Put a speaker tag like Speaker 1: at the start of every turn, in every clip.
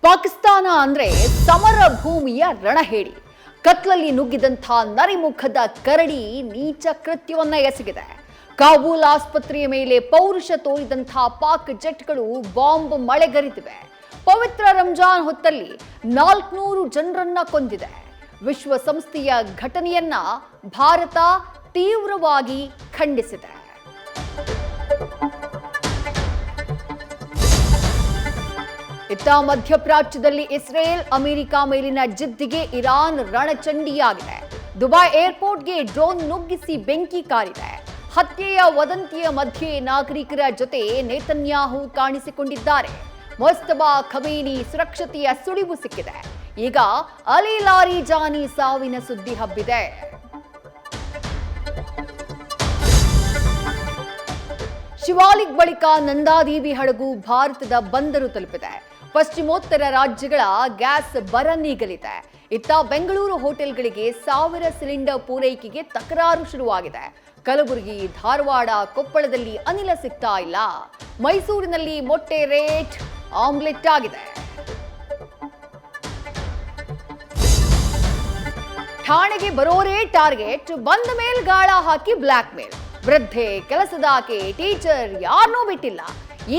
Speaker 1: ಪಾಕಿಸ್ತಾನ ಅಂದ್ರೆ ಸಮರ ಭೂಮಿಯ ರಣಹೇಡಿ. ಕತ್ಲಲ್ಲಿ ನುಗ್ಗಿದಂಥ ನರಿಮುಖದ ಕರಡಿ ನೀಚ ಕೃತ್ಯವನ್ನ ಎಸಗಿದೆ. ಕಾಬೂಲ್ ಆಸ್ಪತ್ರೆಯ ಮೇಲೆ ಪೌರುಷ ತೋರಿದಂಥ ಪಾಕ್ ಜೆಟ್ಗಳು ಬಾಂಬ್ ಮಳೆಗರೆದಿವೆ. ಪವಿತ್ರ ರಂಜಾನ್ ಹೊತ್ತಲ್ಲಿ 400 ಜನರನ್ನ ಕೊಂದಿದೆ. ವಿಶ್ವಸಂಸ್ಥೆಯ ಘಟನೆಯನ್ನ ಭಾರತ ತೀವ್ರವಾಗಿ ಖಂಡಿಸಿದೆ. ಇತ್ತ ಮಧ್ಯಪ್ರಾಚ್ಯದಲ್ಲಿ ಇಸ್ರೇಲ್ ಅಮೆರಿಕ ಮೇಲಿನ ಜಿದ್ದಿಗೆ ಇರಾನ್ ರಣಚಂಡಿಯಾಗಿದೆ. ದುಬೈ ಏರ್ಪೋರ್ಟ್ಗೆ ಡ್ರೋನ್ ನುಗ್ಗಿಸಿ ಬೆಂಕಿ ಕಾರಿದೆ. ಹತ್ಯೆಯ ವದಂತಿಯ ಮಧ್ಯೆ ನಾಗರಿಕರ ಜೊತೆ ನೇತನ್ಯಾಹು ಕಾಣಿಸಿಕೊಂಡಿದ್ದಾರೆ. ಮುಸ್ತಫಾ ಖಮೇನಿ ಸುರಕ್ಷತೆಯ ಸುಳಿವು ಸಿಕ್ಕಿದೆ. ಈಗ ಅಲಿ ಲಾರಿಜಾನಿ ಸಾವಿನ ಸುದ್ದಿ ಹಬ್ಬಿದೆ. ಶಿವಾಲಿಕ್ ಬಳಿಕ ನಂದಾದೇವಿ ಹಡಗು ಭಾರತದ ಬಂದರು ತಲುಪಿದೆ. ಪಶ್ಚಿಮೋತ್ತರ ರಾಜ್ಯಗಳ ಗ್ಯಾಸ್ ಬರ ನೀಗಲಿದೆ. ಇತ್ತ ಬೆಂಗಳೂರು ಹೋಟೆಲ್ಗಳಿಗೆ 1000 ಸಿಲಿಂಡರ್ ಪೂರೈಕೆಗೆ ತಕರಾರು ಶುರುವಾಗಿದೆ. ಕಲಬುರಗಿ, ಧಾರವಾಡ, ಕೊಪ್ಪಳದಲ್ಲಿ ಅನಿಲ ಸಿಗ್ತಾ ಇಲ್ಲ. ಮೈಸೂರಿನಲ್ಲಿ ಮೊಟ್ಟೆ ರೇಟ್ ಆಮ್ಲೆಟ್ ಆಗಿದೆ. ಠಾಣೆಗೆ ಬರೋರೇ ಟಾರ್ಗೆಟ್, ಬಂದ ಮೇಲ್ ಗಾಳ ಹಾಕಿ ಬ್ಲ್ಯಾಕ್ ಮೇಲ್. ವೃದ್ಧೆ, ಕೆಲಸದಾಕೆ, ಟೀಚರ್ ಯಾರನ್ನೂ ಬಿಟ್ಟಿಲ್ಲ.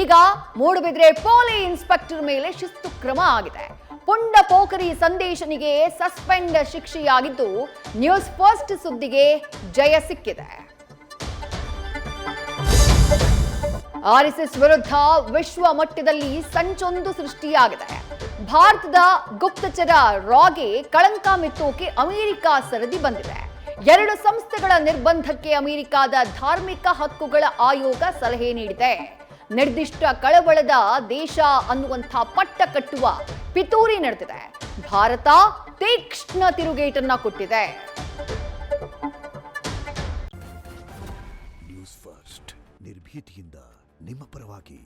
Speaker 1: ಈಗ ಮೂಡುಬಿದ್ರೆ ಪೊಲೀಸ್ ಇನ್ಸ್ಪೆಕ್ಟರ್ ಮೇಲೆ ಶಿಸ್ತು ಕ್ರಮ ಆಗಿದೆ. ಪುಂಡ ಪೋಖರಿ ಸಂದೇಶನಿಗೆ ಸಸ್ಪೆಂಡ್ ಶಿಕ್ಷೆಯಾಗಿದ್ದು, ನ್ಯೂಸ್ ಫಸ್ಟ್ ಸುದ್ದಿಗೆ ಜಯ ಸಿಕ್ಕಿದೆ. ಆರ್ಎಸ್ಎಸ್ ವಿರುದ್ಧ ವಿಶ್ವ ಮಟ್ಟದಲ್ಲಿ ಸಂಚೊಂದು ಸೃಷ್ಟಿಯಾಗಿದೆ. ಭಾರತದ ಗುಪ್ತಚರ ರಾಗೆ ಕಳಂಕ ಮೆತ್ತೋಕೆ ಅಮೆರಿಕ ಸರದಿ ಬಂದಿದೆ. 2 ಸಂಸ್ಥೆಗಳ ನಿರ್ಬಂಧಕ್ಕೆ ಅಮೆರಿಕದ ಧಾರ್ಮಿಕ ಹಕ್ಕುಗಳ ಆಯೋಗ ಸಲಹೆ ನೀಡಿದೆ. ನಿರ್ದಿಷ್ಟ ಕಳವಳದ ದೇಶ ಅನ್ನುವಂಥ ಪಟ್ಟ ಕಟ್ಟುವ ಪಿತೂರಿ ನಡೆದಿದೆ. ಭಾರತ ತೀಕ್ಷ್ಣ ತಿರುಗೇಟನ್ನ ಕೊಟ್ಟಿದೆ.
Speaker 2: ನ್ಯೂಸ್ ಫಸ್ಟ್ ನಿರ್ಭೀತಿಯಿಂದ ನಿಮ್ಮ ಪರವಾಗಿ.